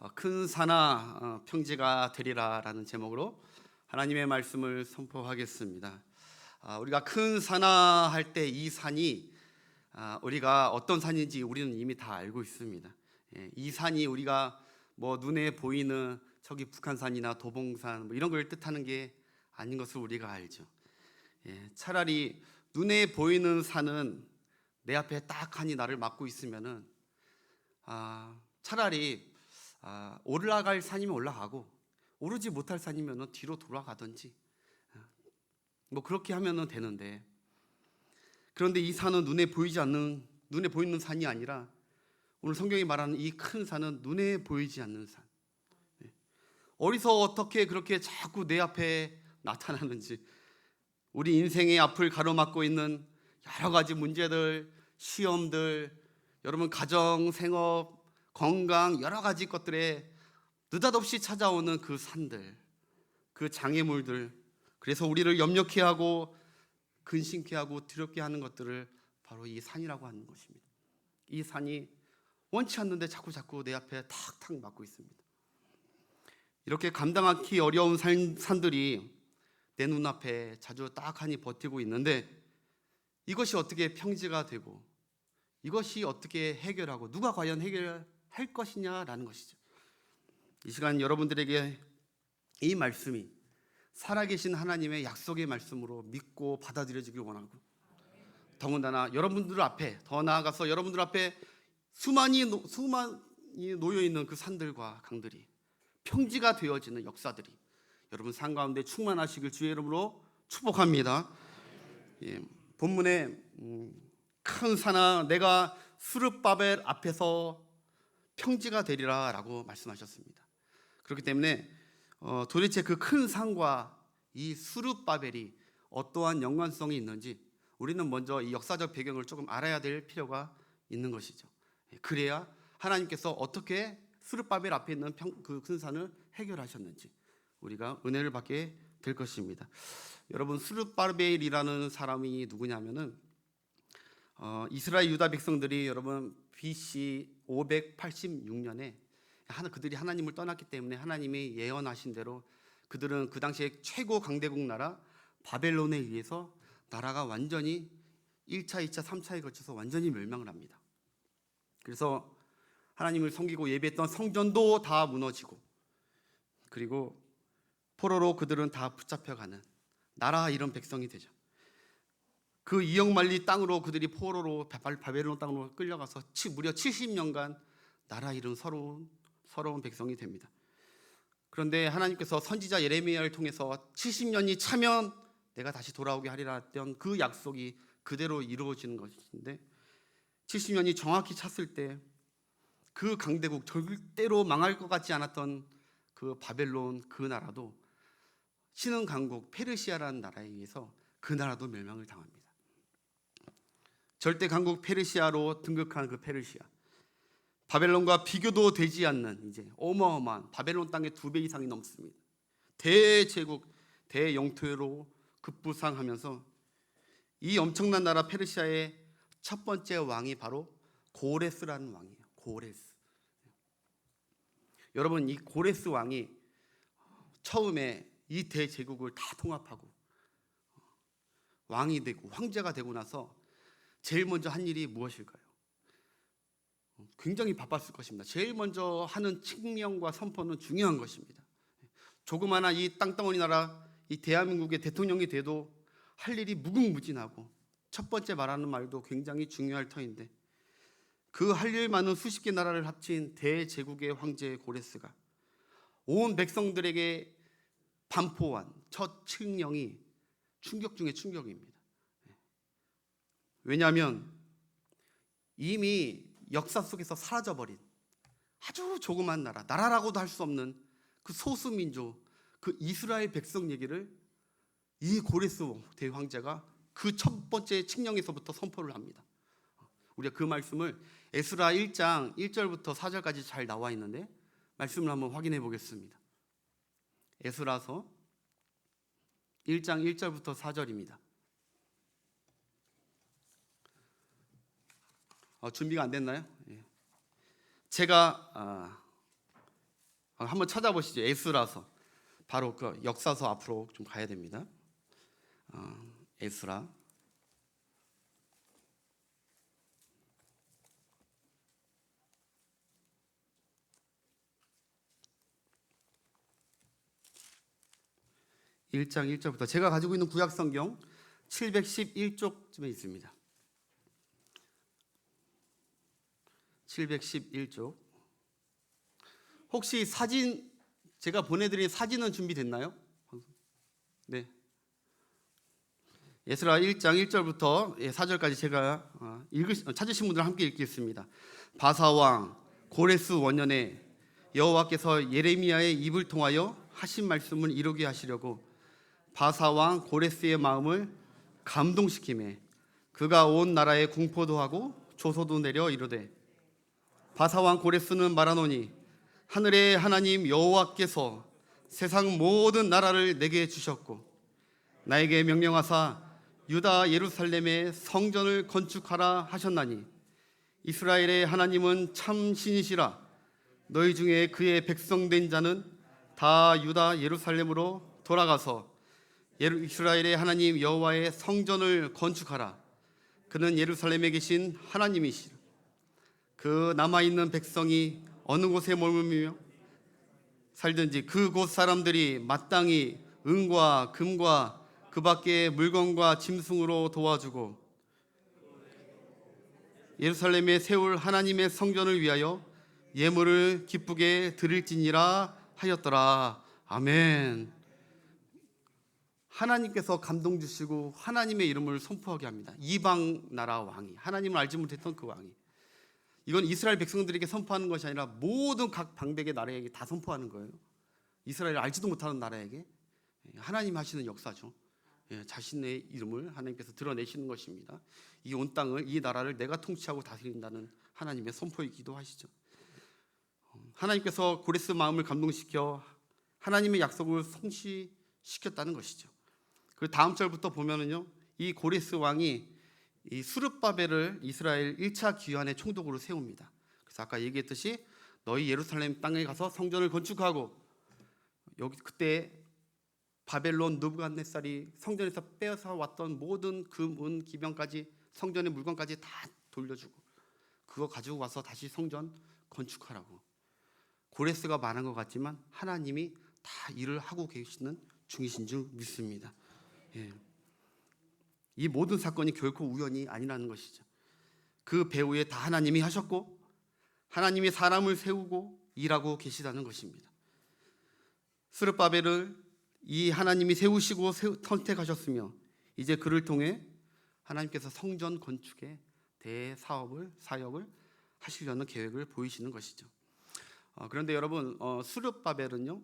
큰 산아 평지가 되리라라는 제목으로 하나님의 말씀을 선포하겠습니다. 우리가 큰 산아 할 때 이 산이 우리가 어떤 산인지 우리는 이미 다 알고 있습니다. 이 산이 우리가 뭐 눈에 보이는 저기 북한산이나 도봉산 뭐 이런 걸 뜻하는 게 아닌 것을 우리가 알죠. 차라리 눈에 보이는 산은 내 앞에 딱 하니 나를 막고 있으면은 차라리 올라갈 산이면 올라가고 오르지 못할 산이면 뒤로 돌아가든지 뭐 그렇게 하면 되는데, 그런데 이 산은 눈에 보이는 산이 아니라 오늘 성경이 말하는 이 큰 산은 눈에 보이지 않는 산. 어디서 어떻게 그렇게 자꾸 내 앞에 나타나는지, 우리 인생의 앞을 가로막고 있는 여러 가지 문제들, 시험들, 여러분 가정, 생업, 건강 여러 가지 것들에 느닷없이 찾아오는 그 산들, 그 장애물들, 그래서 우리를 염려케 하고 근심케 하고 두렵게 하는 것들을 바로 이 산이라고 하는 것입니다. 이 산이 원치 않는데 자꾸 내 앞에 탁탁 막고 있습니다. 이렇게 감당하기 어려운 산들이 내 눈앞에 자주 딱하니 버티고 있는데, 이것이 어떻게 평지가 되고 이것이 어떻게 해결하고 누가 과연 해결할 것이냐라는 것이죠. 이 시간 여러분들에게 이 말씀이 살아계신 하나님의 약속의 말씀으로 믿고 받아들여지길 원하고, 더군다나 여러분들 앞에, 더 나아가서 여러분들 앞에 수많이 놓여있는 그 산들과 강들이 평지가 되어지는 역사들이 여러분 삶 가운데 충만하시길 주의 이름으로 축복합니다. 본문에 큰 산아 내가 스룹바벨 앞에서 평지가 되리라 라고 말씀하셨습니다. 그렇기 때문에 도대체 그 큰 산과 이 스룹바벨이 어떠한 연관성이 있는지 우리는 먼저 이 역사적 배경을 조금 알아야 될 필요가 있는 것이죠. 그래야 하나님께서 어떻게 스룹바벨 앞에 있는 그 큰 산을 해결하셨는지 우리가 은혜를 받게 될 것입니다. 여러분, 스룹바벨이라는 사람이 누구냐면은 이스라엘 유다 백성들이 여러분 BC 586년에 그들이 하나님을 떠났기 때문에 하나님이 예언하신 대로 그들은 그 당시에 최고 강대국 나라 바벨론에 의해서 나라가 완전히 1차, 2차, 3차에 걸쳐서 완전히 멸망을 합니다. 그래서 하나님을 섬기고 예배했던 성전도 다 무너지고, 그리고 포로로 그들은 다 붙잡혀가는 나라 이런 백성이 되죠. 그 이역만리 땅으로 그들이 포로로 바벨론 땅으로 끌려가서 무려 70년간 나라 잃은 서러운 백성이 됩니다. 그런데 하나님께서 선지자 예레미야를 통해서 70년이 차면 내가 다시 돌아오게 하리라 했던 그 약속이 그대로 이루어지는 것인데, 70년이 정확히 찼을 때 그 강대국, 절대로 망할 것 같지 않았던 그 바벨론 그 나라도 신흥 강국 페르시아라는 나라에 의해서 그 나라도 멸망을 당합니다. 절대 강국 페르시아로 등극한 그 페르시아, 바벨론과 비교도 되지 않는 이제 어마어마한 바벨론 땅의 2배 이상이 넘습니다. 대제국, 대영토로 급부상하면서 이 엄청난 나라 페르시아의 첫 번째 왕이 바로 고레스라는 왕이에요. 고레스. 여러분, 이 고레스 왕이 처음에 이 대제국을 다 통합하고 왕이 되고 황제가 되고 나서 제일 먼저 한 일이 무엇일까요? 굉장히 바빴을 것입니다. 제일 먼저 하는 칙령과 선포는 중요한 것입니다. 조그마한 이 땅덩어리 나라, 이 대한민국의 대통령이 돼도 할 일이 무궁무진하고 첫 번째 말하는 말도 굉장히 중요할 터인데, 그 할 일 많은 수십 개 나라를 합친 대제국의 황제 고레스가 온 백성들에게 반포한 첫 칙령이 충격 중에 충격입니다. 왜냐하면 이미 역사 속에서 사라져버린 아주 조그만 나라라고도 할 수 없는 그 소수민족, 그 이스라엘 백성 얘기를 이 고레스 대황제가 그 첫 번째 칙령에서부터 선포를 합니다. 우리가 그 말씀을 에스라 1장 1절부터 4절까지 잘 나와 있는데 말씀을 한번 확인해 보겠습니다. 에스라서 1장 1절부터 4절입니다. 준비가 안 됐나요? 제가 한번 찾아보시죠. 에스라서. 바로 그 역사서 앞으로 좀 가야 됩니다. 에스라 1장 1절부터 제가 가지고 있는 구약 성경 711쪽쯤에 있습니다. 711쪽. 혹시 사진 제가 보내드린 사진은 준비됐나요? 네. 에스라 1장 1절부터 4절까지 제가 찾으신 분들 함께 읽겠습니다. 바사 왕 고레스 원년에 여호와께서 예레미야의 입을 통하여 하신 말씀을 이루게 하시려고 바사 왕 고레스의 마음을 감동시키매 그가 온 나라에 공포도 하고 조소도 내려 이르되 바사 왕 고레스는 말하노니 하늘의 하나님 여호와께서 세상 모든 나라를 내게 주셨고 나에게 명령하사 유다 예루살렘에 성전을 건축하라 하셨나니 이스라엘의 하나님은 참 신이시라. 너희 중에 그의 백성 된 자는 다 유다 예루살렘으로 돌아가서 이스라엘의 하나님 여호와의 성전을 건축하라. 그는 예루살렘에 계신 하나님이시라. 그 남아있는 백성이 어느 곳에 머물며 살든지 그곳 사람들이 마땅히 은과 금과 그 밖의 물건과 짐승으로 도와주고 예루살렘에 세울 하나님의 성전을 위하여 예물을 기쁘게 드릴지니라 하였더라. 아멘. 하나님께서 감동 주시고 하나님의 이름을 선포하게 합니다. 이방 나라 왕이, 하나님을 알지 못했던 그 왕이, 이건 이스라엘 백성들에게 선포하는 것이 아니라 모든 각 방백의 나라에게 다 선포하는 거예요. 이스라엘을 알지도 못하는 나라에게 하나님 하시는 역사죠. 자신의 이름을 하나님께서 드러내시는 것입니다. 이 온 땅을, 이 나라를 내가 통치하고 다스린다는 하나님의 선포이기도 하시죠. 하나님께서 고레스 마음을 감동시켜 하나님의 약속을 성취시켰다는 것이죠. 그 다음 절부터 보면은요, 이 고레스 왕이 이 수르바벨을 이스라엘 1차 귀환의 총독으로 세웁니다. 그래서 아까 얘기했듯이 너희 예루살렘 땅에 가서 성전을 건축하고, 여기 그때 바벨론 느부갓네살이 성전에서 빼앗아 왔던 모든 금, 은, 기병까지, 성전의 물건까지 다 돌려주고 그거 가지고 와서 다시 성전 건축하라고. 고레스가 말한 것 같지만 하나님이 다 일을 하고 계시는 중이신 줄 믿습니다. 이 모든 사건이 결코 우연이 아니라는 것이죠. 그 배후에 다 하나님이 하셨고 하나님이 사람을 세우고 일하고 계시다는 것입니다. 스룹바벨을 이 하나님이 세우시고 선택하셨으며 이제 그를 통해 하나님께서 성전 건축의 대사업을, 사역을 하시려는 계획을 보이시는 것이죠. 그런데 여러분, 스룹바벨은요,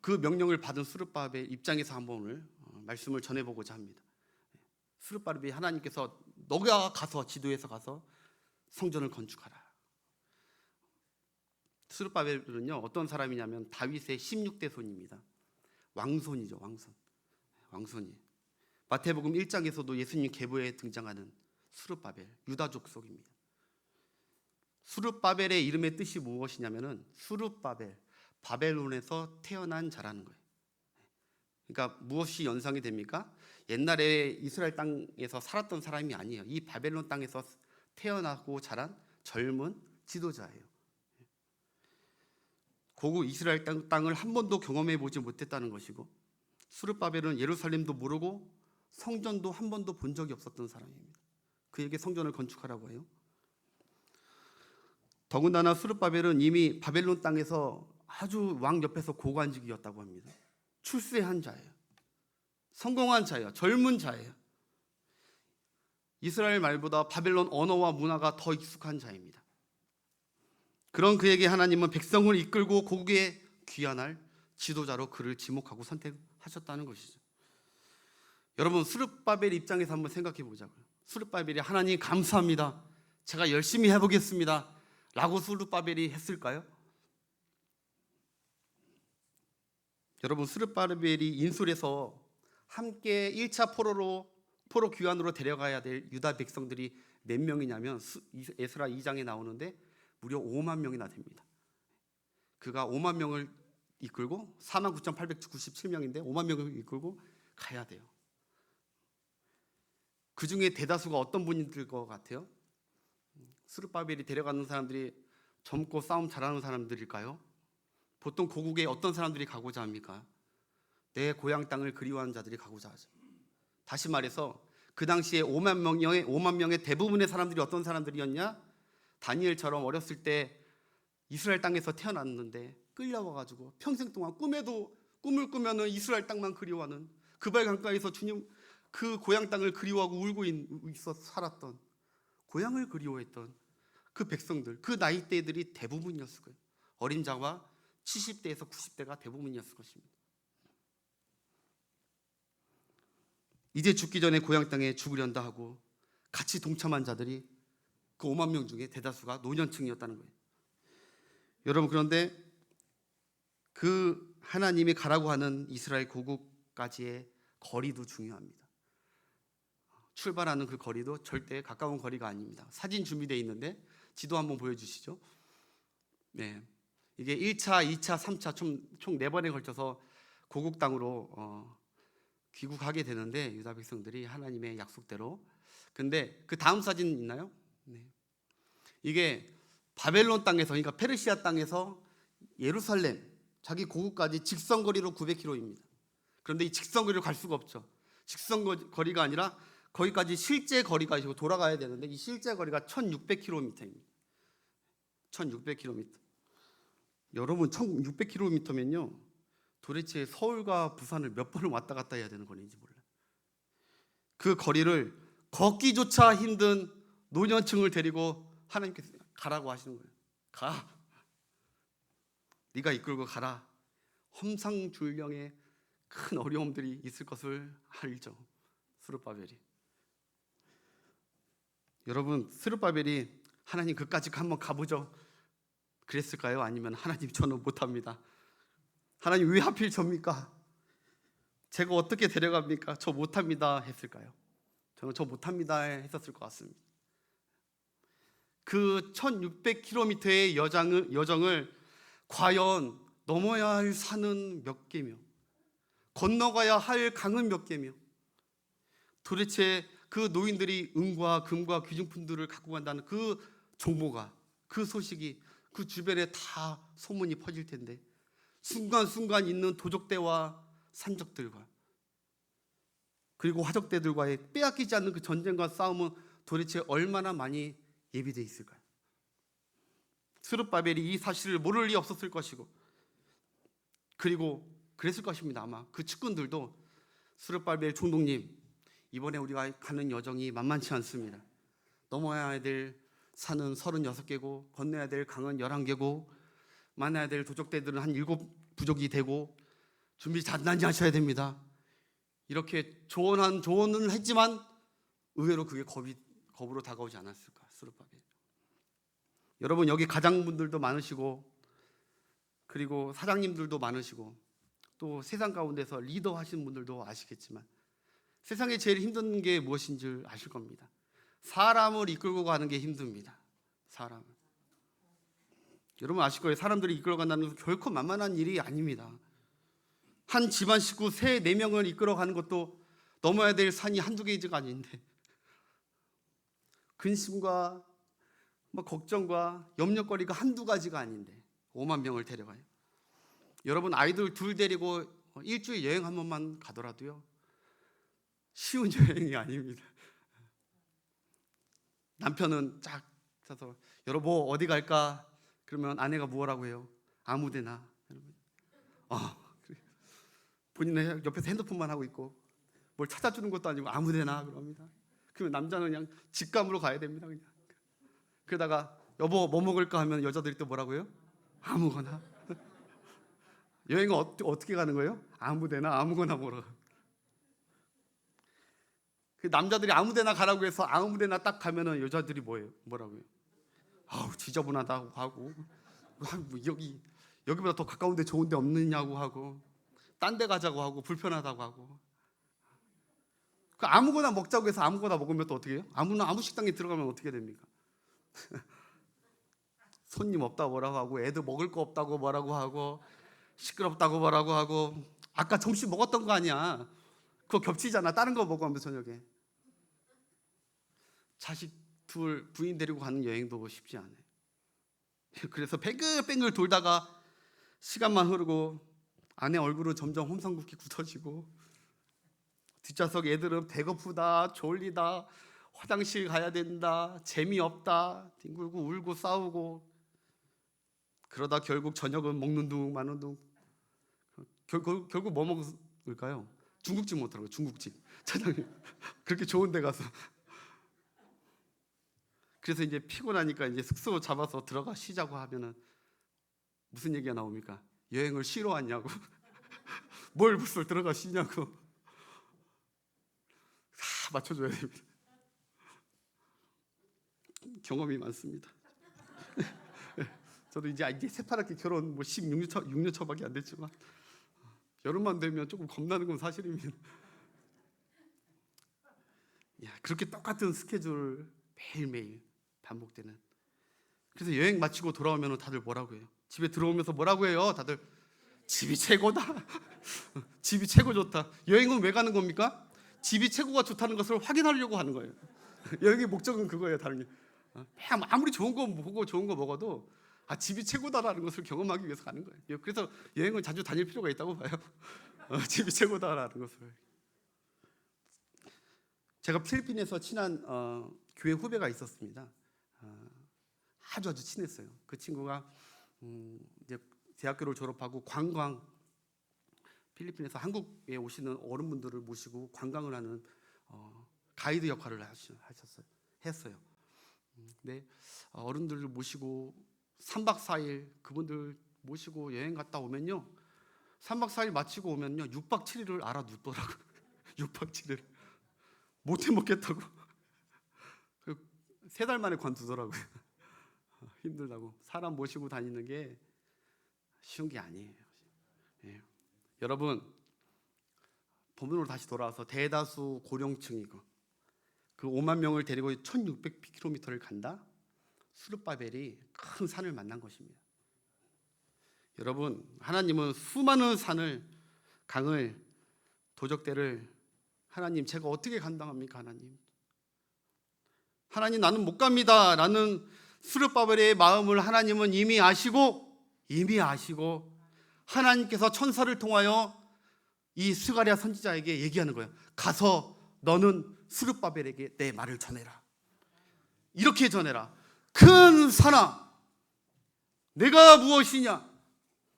그 명령을 받은 스룹바벨 입장에서 한번 오늘 말씀을 전해보고자 합니다. 스룹바벨이 하나님께서 너가 가서, 지도에서 가서 성전을 건축하라. 스룹바벨은요, 어떤 사람이냐면 다윗의 16대 손입니다. 왕손이죠, 왕손이. 마태복음 1장에서도 예수님 계보에 등장하는 스룹바벨, 유다 족속입니다. 스룹바벨의 이름의 뜻이 무엇이냐면은 스룹바벨, 바벨론에서 태어난 자라는 거예요. 그러니까 무엇이 연상이 됩니까? 옛날에 이스라엘 땅에서 살았던 사람이 아니에요. 이 바벨론 땅에서 태어나고 자란 젊은 지도자예요. 고국 이스라엘 땅을 한 번도 경험해 보지 못했다는 것이고, 스룹바벨은 예루살렘도 모르고 성전도 한 번도 본 적이 없었던 사람입니다. 그에게 성전을 건축하라고 해요. 더군다나 스룹바벨은 이미 바벨론 땅에서 아주 왕 옆에서 고관직이었다고 합니다. 출세한 자예요. 성공한 자예요. 젊은 자예요. 이스라엘 말보다 바벨론 언어와 문화가 더 익숙한 자입니다. 그런 그에게 하나님은 백성을 이끌고 고국에 귀환할 지도자로 그를 지목하고 선택하셨다는 것이죠. 여러분, 스룹바벨 입장에서 한번 생각해 보자고요. 스룹바벨이 하나님 감사합니다, 제가 열심히 해보겠습니다 라고 스룹바벨이 했을까요? 여러분, 스룹바벨이 인술에서 함께 1차 포로 귀환으로 데려가야 될 유다 백성들이 몇 명이냐면 에스라 2장에 나오는데 무려 5만 명이나 됩니다. 그가 5만 명을 이끌고 49,897명인데 5만 명을 이끌고 가야 돼요. 그 중에 대다수가 어떤 분들 것 같아요? 스룹바벨이 데려가는 사람들이 젊고 싸움 잘하는 사람들일까요? 보통 고국에 어떤 사람들이 가고자 합니까? 내 고향 땅을 그리워하는 자들이 가고자 하죠. 다시 말해서 그 당시에 5만 명의 대부분의 사람들이 어떤 사람들이었냐? 다니엘처럼 어렸을 때 이스라엘 땅에서 태어났는데 끌려와가지고 평생 동안 꿈을 꾸면은 이스라엘 땅만 그리워하는, 그발 강가에서 주님 그 고향 땅을 그리워하고 울고 있어 살았던, 고향을 그리워했던 그 백성들, 그 나이대들이 대부분이었을 거예요. 어림자와 70대에서 90대가 대부분이었을 것입니다. 이제 죽기 전에 고향 땅에 죽으련다 하고 같이 동참한 자들이 그 5만 명 중에 대다수가 노년층이었다는 거예요. 여러분, 그런데 그 하나님이 가라고 하는 이스라엘 고국까지의 거리도 중요합니다. 출발하는 그 거리도 절대 가까운 거리가 아닙니다. 사진 준비되어 있는데 지도 한번 보여주시죠. 네, 이게 1차, 2차, 3차 총 4번에 걸쳐서 고국 땅으로 귀국하게 되는데 유다 백성들이 하나님의 약속대로. 근데 그 다음 사진 있나요? 네. 이게 바벨론 땅에서, 그러니까 페르시아 땅에서 예루살렘 자기 고국까지 직선거리로 900km입니다. 그런데 이 직선거리로 갈 수가 없죠. 직선거리가 아니라 거기까지 실제 거리가 있고 돌아가야 되는데 이 실제 거리가 1600km입니다. 1600km. 여러분, 1600km면요 도대체 서울과 부산을 몇 번을 왔다 갔다 해야 되는 거리인지 몰라요. 그 거리를 걷기조차 힘든 노년층을 데리고 하나님께서 가라고 하시는 거예요. 가, 네가 이끌고 가라. 험상줄령의 큰 어려움들이 있을 것을 알죠, 스룹바벨이. 여러분, 스룹바벨이 하나님 그까짓 한번 가보죠 그랬을까요? 아니면 하나님 저는 못합니다, 하나님 왜 하필 접니까? 제가 어떻게 데려갑니까? 저 못합니다 했을까요? 저는 저 못합니다 했었을 것 같습니다. 그 1600km의 여정을 과연 넘어야 할 산은 몇 개며 건너가야 할 강은 몇 개며 도대체 그 노인들이 은과 금과 귀중품들을 갖고 간다는 그 정보가, 그 소식이 그 주변에 다 소문이 퍼질 텐데 순간순간 있는 도적대와 산적들과 그리고 화적대들과의 빼앗기지 않는 그 전쟁과 싸움은 도대체 얼마나 많이 예비되어 있을까요? 스룹바벨이 이 사실을 모를 리 없었을 것이고, 그리고 그랬을 것입니다. 아마 그 측근들도 스룹바벨 총독님, 이번에 우리가 가는 여정이 만만치 않습니다. 넘어야 될 산은 36개고 건너야 될 강은 11개고 만나야 될 도적대들은 한 7부족이 되고 준비 단단히 하셔야 됩니다. 이렇게 조언을 했지만 의외로 그게 겁으로 다가오지 않았을까, 스룹바벨. 여러분, 여기 가장분들도 많으시고 그리고 사장님들도 많으시고 또 세상 가운데서 리더 하시는 분들도 아시겠지만 세상에 제일 힘든 게 무엇인 줄 아실 겁니다. 사람을 이끌고 가는 게 힘듭니다. 사람을. 여러분 아실 거예요. 사람들이 이끌어 간다는 것은 결코 만만한 일이 아닙니다. 한 집안 식구 3-4명을 이끌어 가는 것도 넘어야 될 산이 한두 개가 아닌데 근심과 걱정과 염려거리가 한두 가지가 아닌데 5만 명을 데려가요. 여러분, 아이들 둘 데리고 일주일 여행 한 번만 가더라도요 쉬운 여행이 아닙니다. 남편은 쫙 짜서 여러분 뭐 어디 갈까? 그러면 아내가 뭐라고 해요? 아무데나. 본인은 옆에서 핸드폰만 하고 있고 뭘 찾아주는 것도 아니고 아무데나 그럽니다. 그러면 남자는 그냥 직감으로 가야 됩니다. 그냥. 그러다가 여보 뭐 먹을까 하면 여자들이 또 뭐라고 해요? 아무거나. 여행은 어떻게 가는 거예요? 아무데나, 아무거나 뭐라. 그 남자들이 아무데나 가라고 해서 아무데나 딱 가면은 여자들이 뭐라고요? 아우 지저분하다고 하고 여기보다 더 가까운데 좋은데 없느냐고 하고 딴 데 가자고 하고 불편하다고 하고. 그 아무거나 먹자고 해서 아무거나 먹으면 또 어떻게 해요? 아무 식당에 들어가면 어떻게 됩니까? 손님 없다고 뭐라고 하고, 애들 먹을 거 없다고 뭐라고 하고, 시끄럽다고 뭐라고 하고, 아까 점심 먹었던 거 아니야, 그거 겹치잖아, 다른 거 먹으면 저녁에. 자식 둘 부인 데리고 가는 여행도 쉽지 않아요. 그래서 뱅글뱅글 돌다가 시간만 흐르고 아내 얼굴은 점점 홈성국기 굳어지고, 뒷좌석 애들은 배고프다, 졸리다, 화장실 가야 된다, 재미없다, 뒹굴고 울고 싸우고, 그러다 결국 저녁은 먹는 둥 마는 둥. 결국 뭐 먹을까요? 중국집 먹더라고요. 중국집. 차장님 그렇게 좋은 데 가서. 그래서 이제 피곤하니까 이제 숙소 잡아서 들어가 쉬자고 하면은 무슨 얘기가 나옵니까? 여행을 쉬러 왔냐고. 뭘 벌써 들어가 쉬냐고. 다 맞춰줘야 됩니다. 경험이 많습니다. 저도 이제 새파랗게 결혼 16년 차밖에 안 됐지만, 여름만 되면 조금 겁나는 건 사실입니다. 그렇게 똑같은 스케줄 매일매일 반복되는. 그래서 여행 마치고 돌아오면 다들 뭐라고 해요? 집에 들어오면서 뭐라고 해요? 다들 집이 최고다. 집이 최고 좋다. 여행은 왜 가는 겁니까? 집이 최고가 좋다는 것을 확인하려고 하는 거예요. 여행의 목적은 그거예요. 다른 게. 아무리 좋은 거 보고 좋은 거 먹어도 집이 최고다라는 것을 경험하기 위해서 가는 거예요. 그래서 여행은 자주 다닐 필요가 있다고 봐요. 집이 최고다라는 것을. 제가 필리핀에서 친한 교회 후배가 있었습니다. 아주 친했어요. 그 친구가 이제 대학교를 졸업하고 필리핀에서 한국에 오시는 어른분들을 모시고 관광을 하는 가이드 역할을 했어요. 네, 어른들을 모시고 3박 4일 그분들 모시고 여행 갔다 오면요, 3박 4일 마치고 오면요 6박 7일을 알아눕더라고요. 6박 7일 못 해먹겠다고 3달 만에 관두더라고요. 힘들다고. 사람 모시고 다니는 게 쉬운 게 아니에요. 여러분, 본문으로 다시 돌아와서 대다수 고령층이고 그 5만 명을 데리고 1600km를 간다? 수르바벨이 큰 산을 만난 것입니다. 여러분, 하나님은 수많은 산을, 강을, 도적대를 하나님 제가 어떻게 감당합니까? 하나님 나는 못 갑니다 라는 수르바벨의 마음을 하나님은 이미 아시고 하나님께서 천사를 통하여 이 스가랴 선지자에게 얘기하는 거예요. 가서 너는 수르바벨에게 내 말을 전해라. 이렇게 전해라. 큰 산아, 내가 무엇이냐?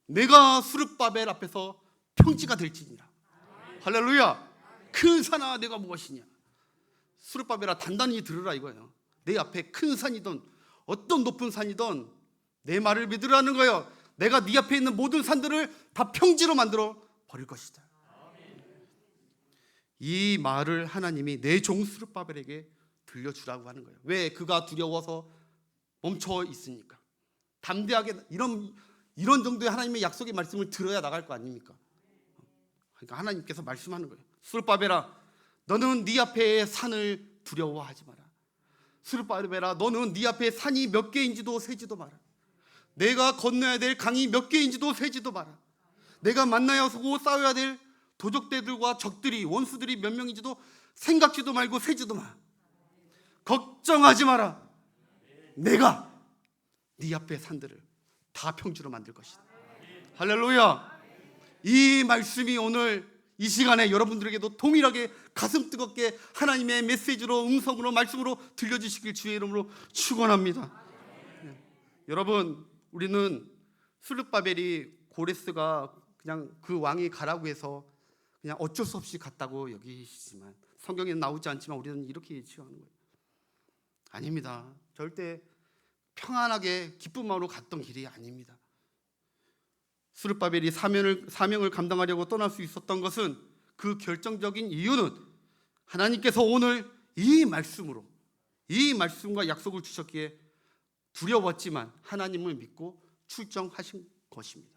내가 수르바벨 앞에서 평지가 될지니라. 할렐루야. 큰 산아, 내가 무엇이냐? 수르바벨아, 단단히 들으라 이거예요. 내 앞에 큰 산이든 어떤 높은 산이든 내 말을 믿으라는 거예요. 내가 네 앞에 있는 모든 산들을 다 평지로 만들어 버릴 것이다. 이 말을 하나님이 내 종 스룹바벨에게 들려주라고 하는 거예요. 왜? 그가 두려워서 멈춰 있으니까. 담대하게 이런 정도의 하나님의 약속의 말씀을 들어야 나갈 거 아닙니까? 그러니까 하나님께서 말씀하는 거예요. 스룹바벨아, 너는 네 앞에 산을 두려워하지 마라. 스룹바벨아, 너는 네 앞에 산이 몇 개인지도 세지도 마라. 내가 건너야 될 강이 몇 개인지도 세지도 마라. 내가 만나야 서고 싸워야 될 도적대들과 적들이, 원수들이 몇 명인지도 생각지도 말고 세지도 마. 걱정하지 마라. 내가 네 앞에 산들을 다 평지로 만들 것이다. 할렐루야. 이 말씀이 오늘 이 시간에 여러분들에게도 동일하게 가슴 뜨겁게 하나님의 메시지로, 음성으로, 말씀으로 들려주시길 주의 이름으로 축원합니다. 여러분, 우리는 스룹바벨이 고레스가 그냥 그 왕이 가라고 해서 그냥 어쩔 수 없이 갔다고 여기시지만, 성경에는 나오지 않지만 우리는 이렇게 예측하는 거예요. 아닙니다. 절대 평안하게 기쁜 마음으로 갔던 길이 아닙니다. 스룹바벨이 사명을 감당하려고 떠날 수 있었던 것은, 그 결정적인 이유는 하나님께서 오늘 이 말씀과 약속을 주셨기에 두려웠지만 하나님을 믿고 출정하신 것입니다.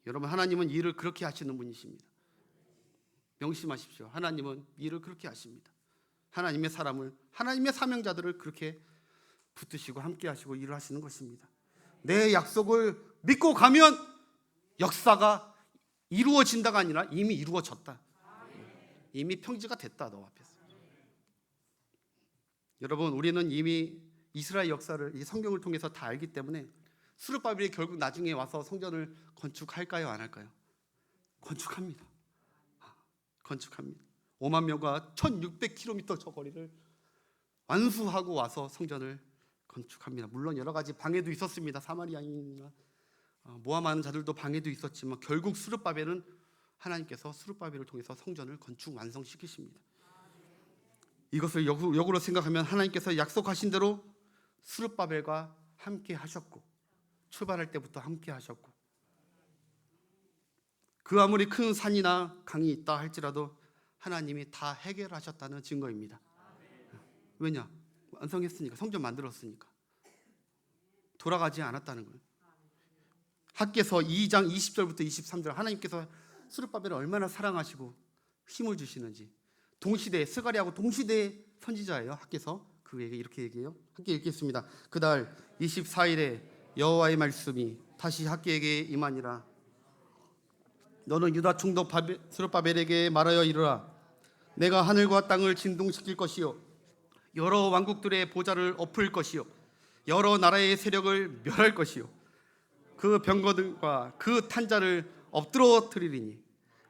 여러분, 하나님은 일을 그렇게 하시는 분이십니다. 명심하십시오. 하나님은 일을 그렇게 하십니다. 하나님의 사람을, 하나님의 사명자들을 그렇게 붙드시고 함께 하시고 일을 하시는 것입니다. 내 약속을 믿고 가면 역사가 이루어진다가 아니라 이미 이루어졌다. 이미 평지가 됐다, 너 앞에서. 여러분, 우리는 이미 이스라엘 역사를 이 성경을 통해서 다 알기 때문에 스룹바벨이 결국 나중에 와서 성전을 건축할까요, 안 할까요? 건축합니다. 건축합니다. 5만 명과 1600km 저 거리를 완수하고 와서 성전을 건축합니다. 물론 여러 가지 방해도 있었습니다. 사마리아인이나 모함하는 자들도 방해도 있었지만 결국 스룹바벨은 하나님께서 스룹바벨을 통해서 성전을 건축 완성시키십니다. 이것을 역으로 생각하면 하나님께서 약속하신 대로 스룹바벨과 함께 하셨고 출발할 때부터 함께 하셨고 그 아무리 큰 산이나 강이 있다 할지라도 하나님이 다 해결하셨다는 증거입니다. 왜냐? 완성했으니까, 성전 만들었으니까. 돌아가지 않았다는 거예요. 학개서 2장 20절부터 23절, 하나님께서 스룹바벨을 얼마나 사랑하시고 힘을 주시는지. 동시대 스가랴하고 동시대의 선지자예요. 학개서 그에게 이렇게 얘기해요. 함께 읽겠습니다. 그달 24일에 여호와의 말씀이 다시 학개에게 임하니라. 너는 유다 총독 스룹바벨에게 말하여 이르라. 내가 하늘과 땅을 진동시킬 것이요 여러 왕국들의 보좌를 엎을 것이요 여러 나라의 세력을 멸할 것이요 그 병거들과 그 탄자를 엎드러뜨리리니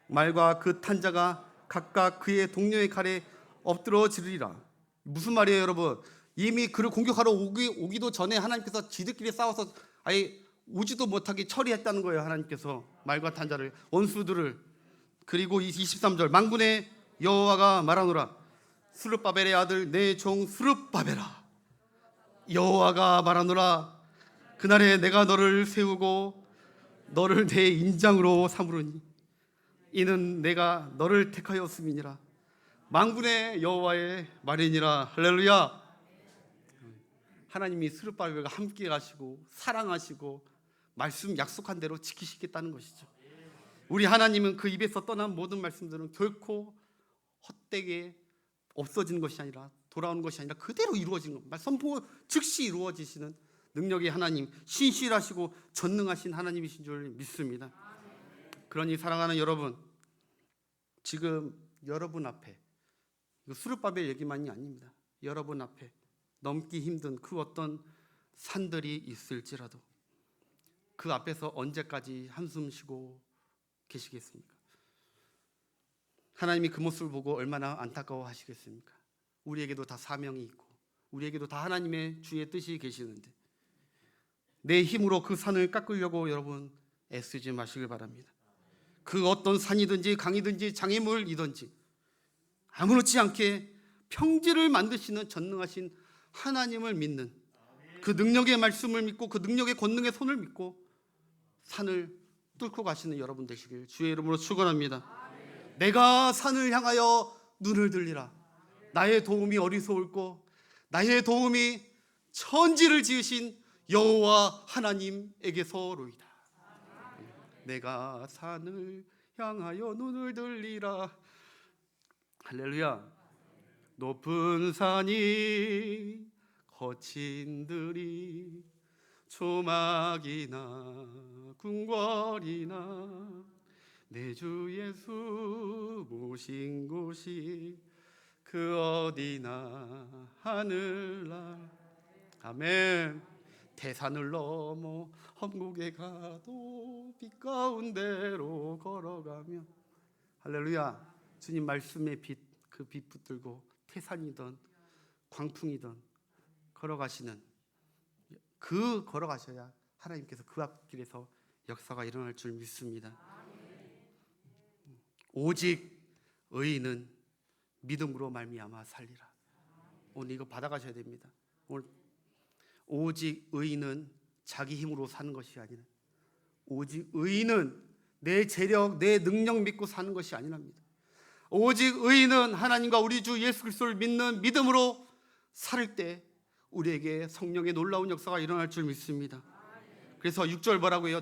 말과 그 탄자가 각각 그의 동료의 칼에 엎드러지리라. 무슨 말이에요, 여러분? 이미 그를 공격하러 오기도 전에 하나님께서 지들끼리 싸워서 아예 오지도 못하게 처리했다는 거예요. 하나님께서 말과 탄자를, 원수들을. 그리고 23절, 만군의 여호와가 말하노라. 스룹바벨의 아들 내 종 스룹바벨아, 여호와가 말하노라. 그날에 내가 너를 세우고 너를 내 인장으로 삼으리니 이는 내가 너를 택하였음이니라. 만군의 여호와의 말이니라. 할렐루야. 하나님이 스룹바벨과 함께 가시고 사랑하시고 말씀 약속한 대로 지키시겠다는 것이죠. 우리 하나님은 그 입에서 떠난 모든 말씀들은 결코 헛되게 없어지는 것이 아니라 돌아오는 것이 아니라 그대로 이루어지는 겁니다. 선포 즉시 이루어지시는 능력의 하나님, 신실하시고 전능하신 하나님이신 줄 믿습니다. 그러니 사랑하는 여러분, 지금 여러분 앞에, 이거 스룹바벨 얘기만이 아닙니다. 여러분 앞에 넘기 힘든 그 어떤 산들이 있을지라도 그 앞에서 언제까지 한숨 쉬고 계시겠습니까? 하나님이 그 모습을 보고 얼마나 안타까워 하시겠습니까? 우리에게도 다 사명이 있고 우리에게도 다 하나님의 주의 뜻이 계시는데 내 힘으로 그 산을 깎으려고 여러분 애쓰지 마시길 바랍니다. 그 어떤 산이든지 강이든지 장애물이든지 아무렇지 않게 평지를 만드시는 전능하신 하나님을 믿는 그 능력의 말씀을 믿고 그 능력의 권능의 손을 믿고 산을 뚫고 가시는 여러분 되시길 주의 이름으로 축원합니다. 내가 산을 향하여 눈을 들리라. 나의 도움이 어디서올꼬? 나의 도움이 천지를 지으신 여호와 하나님에게서로이다. 내가 산을 향하여 눈을 들리라. 할렐루야. 높은 산이 거친 들이 조막이나 궁궐이나 내 주 예수 모신 곳이 그 어디나 하늘날. 아멘. 대산을 넘어 험곡에 가도 빛 가운데로 걸어가며. 할렐루야. 주님 말씀의 빛, 그 빛 붙들고 태산이든 광풍이든 걸어가시는, 그 걸어가셔야 하나님께서 그 앞길에서 역사가 일어날 줄 믿습니다. 오직 의인은 믿음으로 말미암아 살리라. 오늘 이거 받아가셔야 됩니다. 오늘 오직 의인은 자기 힘으로 사는 것이 아니라 오직 의인은 내 재력, 내 능력 믿고 사는 것이 아니랍니다. 오직 의인은 하나님과 우리 주 예수 그리스도를 믿는 믿음으로 살 때 우리에게 성령의 놀라운 역사가 일어날 줄 믿습니다. 그래서 6절 뭐라고 해요?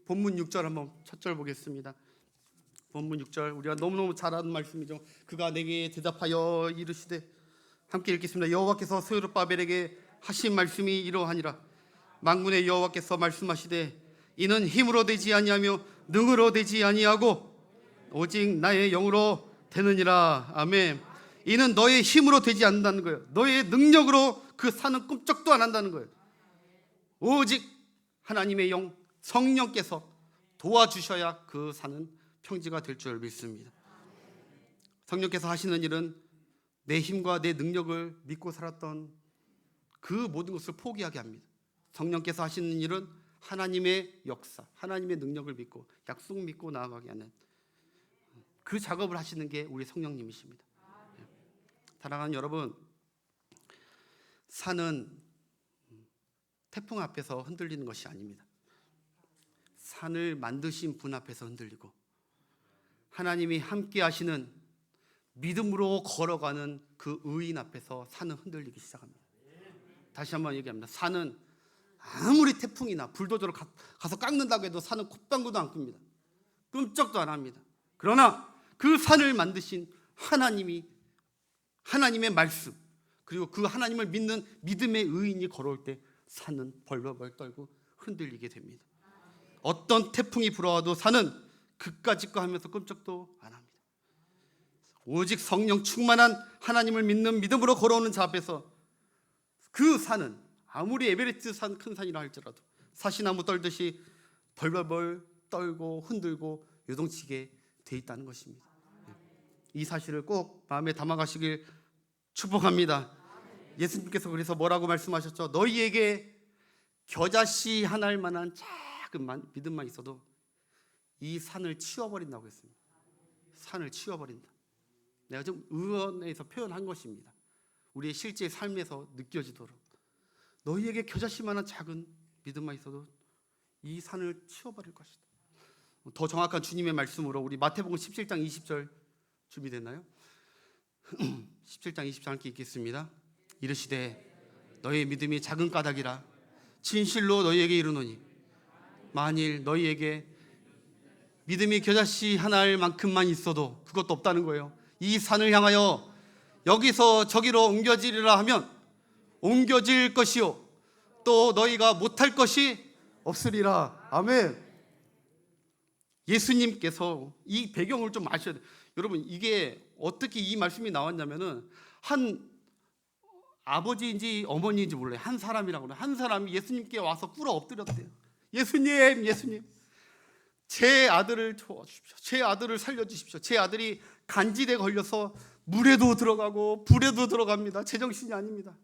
본문 6절 한번 첫 절 보겠습니다. 본문 6절 우리가 너무너무 잘 아는 말씀이죠. 그가 내게 대답하여 이르시되, 함께 읽겠습니다. 여호와께서 스룹바벨에게 하신 말씀이 이러하니라. 만군의 여호와께서 말씀하시되 이는 힘으로 되지 아니하며 능으로 되지 아니하고 오직 나의 영으로 되느니라. 아멘. 이는 너의 힘으로 되지 않는다는 거예요. 너의 능력으로 그 산은 꿈쩍도 안 한다는 거예요. 오직 하나님의 영, 성령께서 도와주셔야 그 산은 평지가 될 줄 믿습니다. 성령께서 하시는 일은 내 힘과 내 능력을 믿고 살았던 그 모든 것을 포기하게 합니다. 성령께서 하시는 일은 하나님의 역사, 하나님의 능력을 믿고 약속 믿고 나아가게 하는 그 작업을 하시는 게 우리 성령님이십니다. 사랑하는 여러분, 산은 태풍 앞에서 흔들리는 것이 아닙니다. 산을 만드신 분 앞에서 흔들리고 하나님이 함께 하시는 믿음으로 걸어가는 그 의인 앞에서 산은 흔들리기 시작합니다. 다시 한번 얘기합니다. 산은 아무리 태풍이나 불도저로 가서 깎는다고 해도 산은 콧방구도 안 끕니다. 끔쩍도 안 합니다. 그러나 그 산을 만드신 하나님이, 하나님의 말씀, 그리고 그 하나님을 믿는 믿음의 의인이 걸어올 때 산은 벌벌벌 떨고 흔들리게 됩니다. 어떤 태풍이 불어와도 산은 그까짓 거 하면서 끔찍도 안 합니다. 오직 성령 충만한 하나님을 믿는 믿음으로 걸어오는 자 앞에서 그 산은 아무리 에베레스트 산 큰 산이라 할지라도 사시나무 떨듯이 벌벌벌 떨고 흔들고 요동치게 돼 있다는 것입니다. 이 사실을 꼭 마음에 담아가시길 축복합니다. 예수님께서 그래서 뭐라고 말씀하셨죠? 너희에게 겨자씨 하나일 만한 작은 믿음만 있어도 이 산을 치워버린다고 했습니다. 산을 치워버린다. 내가 좀 의원에서 표현한 것입니다. 우리의 실제 삶에서 느껴지도록 너희에게 겨자씨만한 작은 믿음만 있어도 이 산을 치워버릴 것이다. 더 정확한 주님의 말씀으로 우리 마태복음 17장 20절 준비됐나요? 17장 20절 함께 읽겠습니다. 이르시되 너희의 믿음이 작은 까닭이라 진실로 너희에게 이르노니 만일 너희에게 믿음이 겨자씨 하나일 만큼만 있어도, 그것도 없다는 거예요. 이 산을 향하여 여기서 저기로 옮겨지리라 하면 옮겨질 것이요 또 너희가 못할 것이 없으리라. 아멘. 예수님께서 이 배경을 좀 아셔야 돼요. 여러분, 이게 어떻게 이 말씀이 나왔냐면은 한 아버지인지 어머니인지 몰라요. 한 사람이라고 그래요. 한 사람이 예수님께 와서 꿇어 엎드렸대요. 예수님, 제 아들을 도와주십시오. 제 아들을 살려주십시오. 제 아들이 간질에 걸려서 물에도 들어가고 불에도 들어갑니다. 제정신이 아닙니다.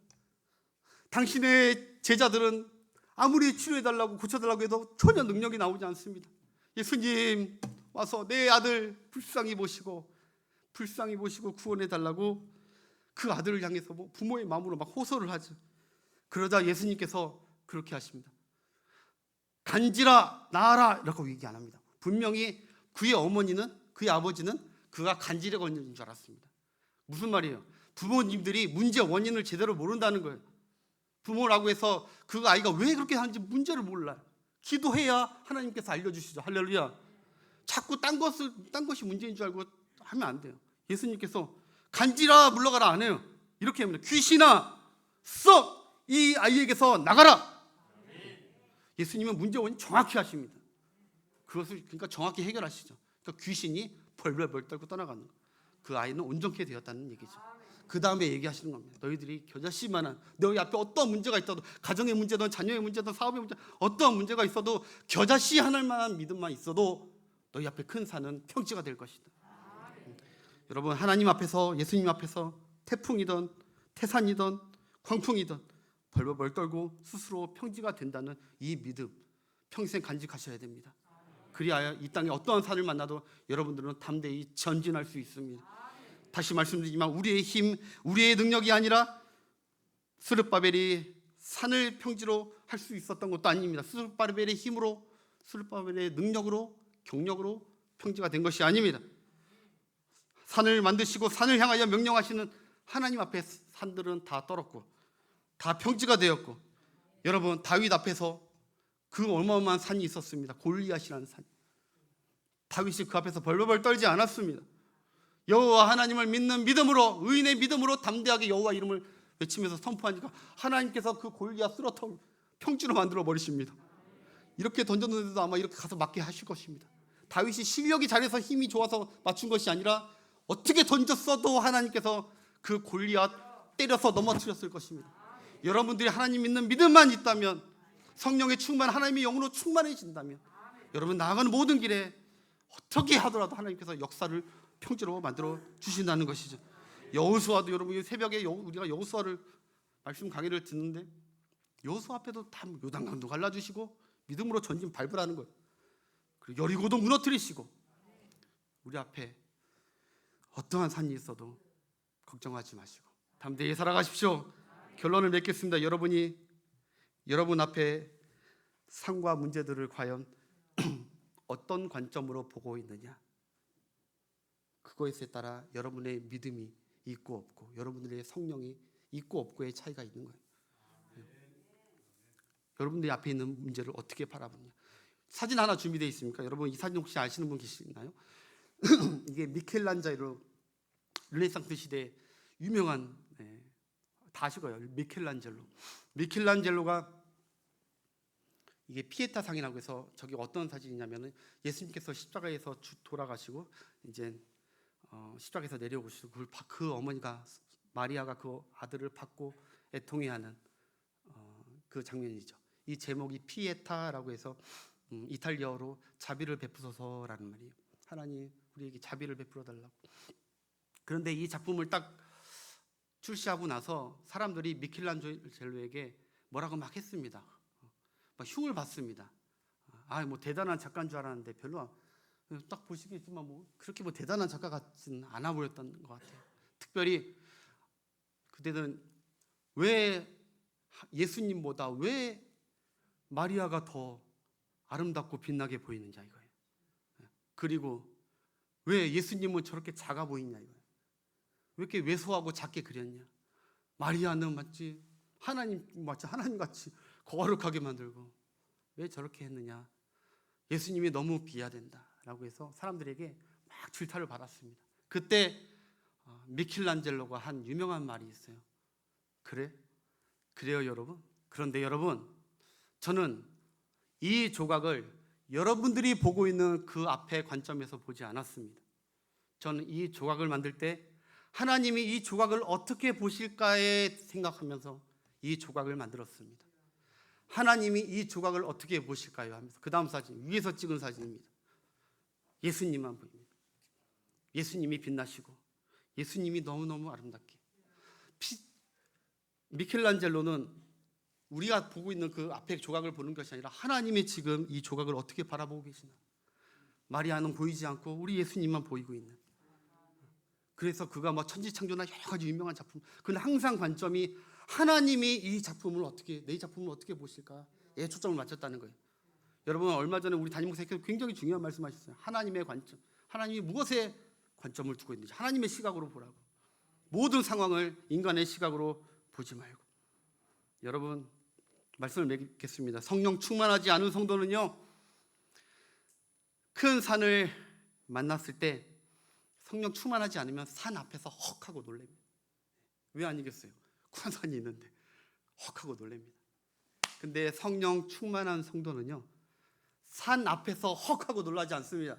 당신의 제자들은 아무리 치료해달라고 고쳐달라고 해도 전혀 능력이 나오지 않습니다. 예수님 와서 내 아들 불쌍히 보시고 구원해달라고 그 아들을 향해서 부모의 마음으로 막 호소를 하죠. 그러자 예수님께서 그렇게 하십니다. 간질아 나아라 이라고 얘기 안 합니다. 분명히 그의 어머니는, 그의 아버지는 그가 간질에 걸린 줄 알았습니다. 무슨 말이에요? 부모님들이 문제 원인을 제대로 모른다는 거예요. 부모라고 해서 그 아이가 왜 그렇게 하는지 문제를 몰라요. 기도해야 하나님께서 알려주시죠. 할렐루야. 자꾸 딴 것이 문제인 줄 알고 하면 안 돼요. 예수님께서 간질아 물러가라 안 해요. 이렇게 합니다. 귀신아 썩 이 아이에게서 나가라. 예수님은 문제 원인 정확히 하십니다. 그것을 그러니까 정확히 해결하시죠. 그러니까 귀신이 벌벌벌 떨고 떠나가는 거예요. 그 아이는 온전케 되었다는 얘기죠. 그 다음에 얘기하시는 겁니다. 너희들이 겨자씨만한, 너희 앞에 어떤 문제가 있어도, 가정의 문제든 자녀의 문제든 사업의 문제, 어떤 문제가 있어도 겨자씨 하나만한 믿음만 있어도 너희 앞에 큰 산은 평지가 될 것이다. 여러분, 하나님 앞에서, 예수님 앞에서 태풍이든 태산이든 광풍이든 벌벌벌 떨고 스스로 평지가 된다는 이 믿음 평생 간직하셔야 됩니다. 그리하여 이 땅에 어떠한 산을 만나도 여러분들은 담대히 전진할 수 있습니다. 다시 말씀드리지만 우리의 힘, 우리의 능력이 아니라 스룹바벨이 산을 평지로 할 수 있었던 것도 아닙니다. 스룹바벨의 힘으로, 스룹바벨의 능력으로, 경력으로 평지가 된 것이 아닙니다. 산을 만드시고 산을 향하여 명령하시는 하나님 앞에 산들은 다 떨었고 다 평지가 되었고, 여러분 다윗 앞에서 그 어마어마한 산이 있었습니다. 골리앗이라는 산. 다윗이 그 앞에서 벌벌벌 떨지 않았습니다. 여호와 하나님을 믿는 믿음으로, 의인의 믿음으로 담대하게 여호와 이름을 외치면서 선포하니까 하나님께서 그 골리앗 쓰러터 평지로 만들어 버리십니다. 이렇게 던졌는데도 아마 이렇게 가서 맞게 하실 것입니다. 다윗이 실력이 잘해서 힘이 좋아서 맞춘 것이 아니라 어떻게 던졌어도 하나님께서 그 골리앗 때려서 넘어뜨렸을 것입니다. 여러분들이 하나님 믿는 믿음만 있다면, 성령의 충만, 하나님의 영으로 충만해진다면, 여러분 나아가는 모든 길에 어떻게 하더라도 하나님께서 역사를 평지로 만들어 주신다는 것이죠. 여호수아도, 여러분 새벽에 우리가 여호수아를 말씀 강의를 듣는데 여호수아 앞에도 다 요단강도 갈라주시고 믿음으로 전진 밟으라는 거예요. 그리고 여리고도 무너뜨리시고, 우리 앞에 어떠한 산이 있어도 걱정하지 마시고 담대히 살아가십시오. 결론을 맺겠습니다. 여러분 앞에 산과 문제들을 과연 어떤 관점으로 보고 있느냐, 그거에 따라 여러분의 믿음이 있고 없고, 여러분들의 성령이 있고 없고의 차이가 있는 거예요. 여러분들이 앞에 있는 문제를 어떻게 바라보냐. 사진 하나 준비되어 있습니까? 여러분 이 사진 혹시 아시는 분 계시나요? 이게 미켈란젤로, 르네상스 시대 유명한, 다 아시고요. 미켈란젤로가 이게 피에타 상이라고 해서, 저기 어떤 사진이냐면은 예수님께서 십자가에서 돌아가시고 이제 십자가에서 내려오시고 그 어머니가, 마리아가 그 아들을 받고 애통해하는 그 장면이죠. 이 제목이 피에타라고 해서 이탈리아어로 자비를 베푸소서라는 말이에요. 하나님 우리에게 자비를 베풀어 달라고. 그런데 이 작품을 딱 출시하고 나서 사람들이 미켈란젤로에게 뭐라고 막 했습니다. 막 흉을 봤습니다. 뭐 대단한 작가인 줄 알았는데 별로, 딱 보시겠지만 뭐 그렇게 뭐 대단한 작가 같지는 않아 보였던 것 같아요. 특별히 그때는 왜 예수님보다 왜 마리아가 더 아름답고 빛나게 보이느냐 이거예요. 그리고 왜 예수님은 저렇게 작아 보이냐 이거예요. 왜 이렇게 왜소하고 작게 그렸냐. 마리아는 마치 하나님같이 거룩하게 만들고 왜 저렇게 했느냐. 예수님이 너무 비하된다라고 해서 사람들에게 막 질타를 받았습니다. 그때 미켈란젤로가 한 유명한 말이 있어요. 그래요 여러분. 그런데 여러분, 저는 이 조각을 여러분들이 보고 있는 그 앞에 관점에서 보지 않았습니다. 저는 이 조각을 만들 때 하나님이 이 조각을 어떻게 보실까에 생각하면서 이 조각을 만들었습니다. 하나님이 이 조각을 어떻게 보실까요 하면서, 그 다음 사진, 위에서 찍은 사진입니다. 예수님만 보입니다. 예수님이 빛나시고 예수님이 너무너무 아름답게. 미켈란젤로는 우리가 보고 있는 그 앞에 조각을 보는 것이 아니라 하나님이 지금 이 조각을 어떻게 바라보고 계시나. 마리아는 보이지 않고 우리 예수님만 보이고 있는. 그래서 그가 뭐 천지창조나 여러 가지 유명한 작품, 근데 항상 관점이 하나님이 이 작품을 어떻게, 내 작품을 어떻게 보실까에 초점을 맞췄다는 거예요. 여러분 얼마 전에 우리 담임 목사님께서 굉장히 중요한 말씀하셨어요. 하나님의 관점, 하나님이 무엇에 관점을 두고 있는지 하나님의 시각으로 보라고. 모든 상황을 인간의 시각으로 보지 말고. 여러분 말씀을 맺겠습니다. 성령 충만하지 않은 성도는요, 큰 산을 만났을 때 성령 충만하지 않으면 산 앞에서 헉하고 놀랍니다. 왜 아니겠어요? 큰 산이 있는데 헉하고 놀랍니다. 근데 성령 충만한 성도는요, 산 앞에서 헉하고 놀라지 않습니다.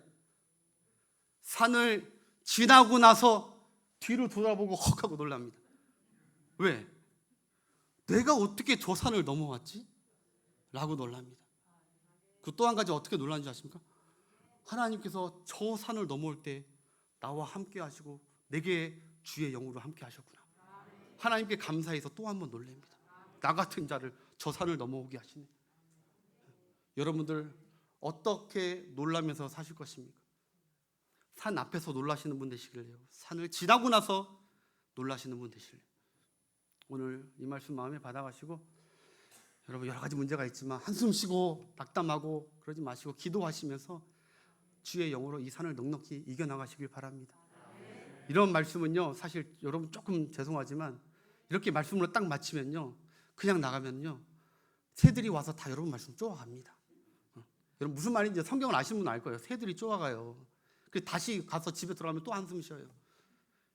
산을 지나고 나서 뒤로 돌아보고 헉하고 놀랍니다. 왜? 내가 어떻게 저 산을 넘어왔지? 라고 놀랍니다. 그 또 한 가지 어떻게 놀라는지 아십니까? 하나님께서 저 산을 넘어올 때 나와 함께 하시고 내게 주의 영으로 함께 하셨구나. 하나님께 감사해서 또 한 번 놀랍니다. 나 같은 자를 저 산을 넘어오게 하시네. 여러분들 어떻게 놀라면서 사실 것입니까? 산 앞에서 놀라시는 분 되시길래요. 산을 지나고 나서 놀라시는 분 되시길래요. 오늘 이 말씀 마음에 받아가시고, 여러분 여러 가지 문제가 있지만 한숨 쉬고 낙담하고 그러지 마시고 기도하시면서 주의 영으로 이 산을 넉넉히 이겨나가시길 바랍니다. 이런 말씀은요, 사실 여러분 조금 죄송하지만 이렇게 말씀으로 딱 마치면요, 그냥 나가면요 새들이 와서 다 여러분 말씀 쪼아갑니다. 여러분 무슨 말인지 성경을 아시는 분은 알 거예요. 새들이 쪼아가요. 그 다시 가서 집에 들어가면 또 한숨 쉬어요.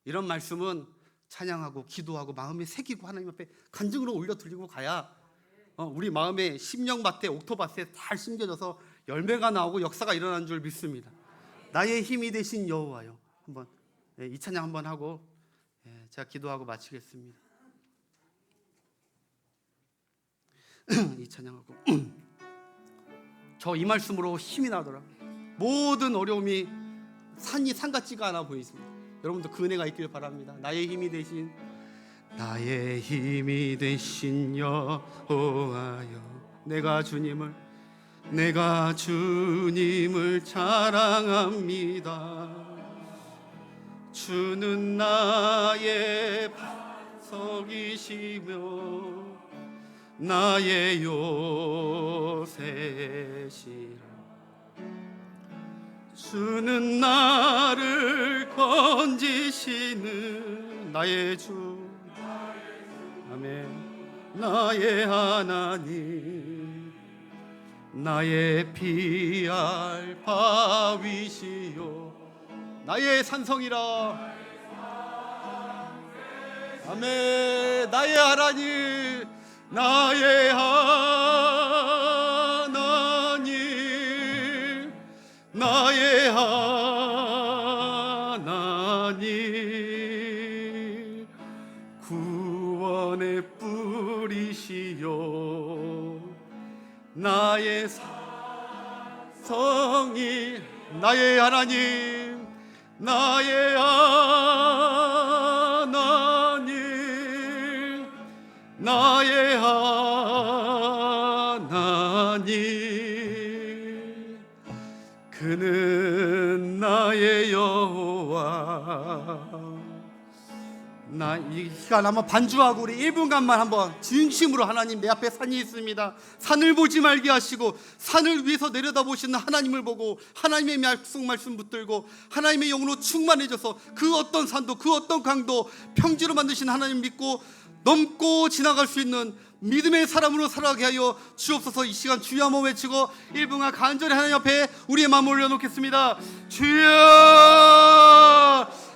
이런 말씀은 찬양하고 기도하고 마음에 새기고 하나님 앞에 간증으로 올려 드리고 가야 우리 마음에 심령밭에 옥토밭에 잘 심겨져서 열매가 나오고 역사가 일어나는 줄 믿습니다. 나의 힘이 되신 여호와여. 한번 이 찬양 한번 하고 제가 기도하고 마치겠습니다. 이 찬양하고 저 이 말씀으로 힘이 나더라. 모든 어려움이 산이 산 같지가 않아 보이십니다. 여러분도 그 은혜가 있길 바랍니다. 나의 힘이 되신 여호와여, 내가 주님을 자랑합니다. 주는 나의 반석이시며 나의 요새시라. 주는 나를 건지시는 나의 주, 아멘. 나의 하나님, 나의 피할 바위시요 나의 산성이라. 아멘. 나의 하나님, 나의 하나님, 나의 하나님, 구원의 뿌리시요 나의 산성이. 나의 하나님, 나의 하나님, 나의 하나님, 그는 나의 여호와. 이 시간 한번 반주하고 우리 1분간만 한번 진심으로, 하나님 내 앞에 산이 있습니다. 산을 보지 말게 하시고 산을 위에서 내려다보시는 하나님을 보고 하나님의 약속 말씀 붙들고 하나님의 영으로 충만해져서 그 어떤 산도 그 어떤 강도 평지로 만드신 하나님 믿고 넘고 지나갈 수 있는 믿음의 사람으로 살아가게 하여 주옵소서. 이 시간 주여 한번 외치고 1분간 간절히 하나님 앞에 우리의 마음을 올려놓겠습니다. 주여.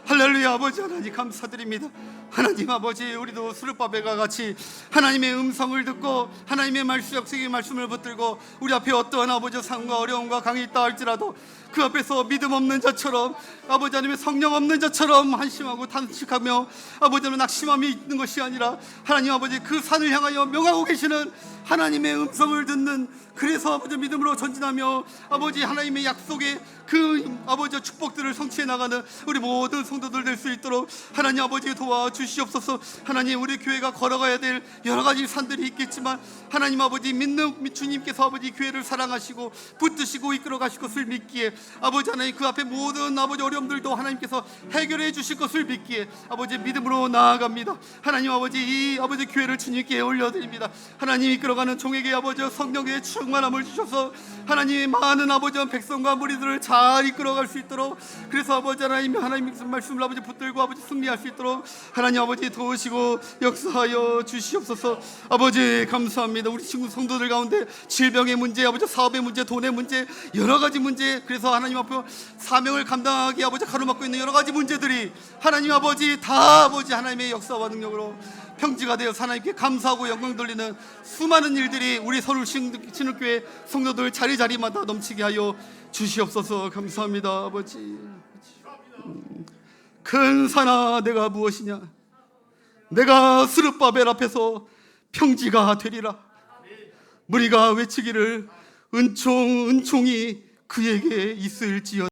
할렐루야. 아버지 하나님 감사드립니다. 하나님 아버지, 우리도 수르바벨과 같이 하나님의 음성을 듣고 하나님의 말씀, 약속의 말씀을 붙들고 우리 앞에 어떠한 아버지 상과 어려움과 강이 있다 할지라도 그 앞에서 믿음 없는 자처럼, 아버지 하나님의 성령 없는 자처럼 한심하고 탄식하며 아버지 하나님 낙심함이 있는 것이 아니라 하나님 아버지 그 산을 향하여 명하고 계시는 하나님의 음성을 듣는, 그래서 아버지 믿음으로 전진하며 아버지 하나님의 약속의 그 아버지 축복들을 성취해 나가는 우리 모든 성도들 될 수 있도록 하나님 아버지 도와주시옵소서. 하나님 우리 교회가 걸어가야 될 여러 가지 산들이 있겠지만 하나님 아버지 믿는 주님께서 아버지 교회를 사랑하시고 붙드시고 이끌어 가실 것을 믿기에 아버지 하나님 그 앞에 모든 아버지 어려움들도 하나님께서 해결해 주실 것을 믿기에 아버지 믿음으로 나아갑니다. 하나님 아버지 이 아버지 교회를 주님께 올려드립니다. 하나님 이끌어가는 종에게 아버지 성령의 충만함을 주셔서 하나님 많은 아버지 백성과 무리들을 잘 이끌어갈 수 있도록, 그래서 아버지 하나님 말씀을 아버지 붙들고 아버지 승리할 수 있도록 하나님 아버지 도우시고 역사하여 주시옵소서. 아버지 감사합니다. 우리 친구 성도들 가운데 질병의 문제, 아버지 사업의 문제, 돈의 문제, 여러 가지 문제, 그래서 하나님 앞에 사명을 감당하기 아버지 가로막고 있는 여러 가지 문제들이 하나님 아버지 다 아버지 하나님의 역사와 능력으로 평지가 되어 하나님께 감사하고 영광 돌리는 수많은 일들이 우리 서울 신흙교회 성도들 자리자리마다 넘치게 하여 주시옵소서. 감사합니다. 아버지. 큰 산아 내가 무엇이냐, 내가 스룹바벨 앞에서 평지가 되리라. 무리가 외치기를 은총이 그에게 있을지어다.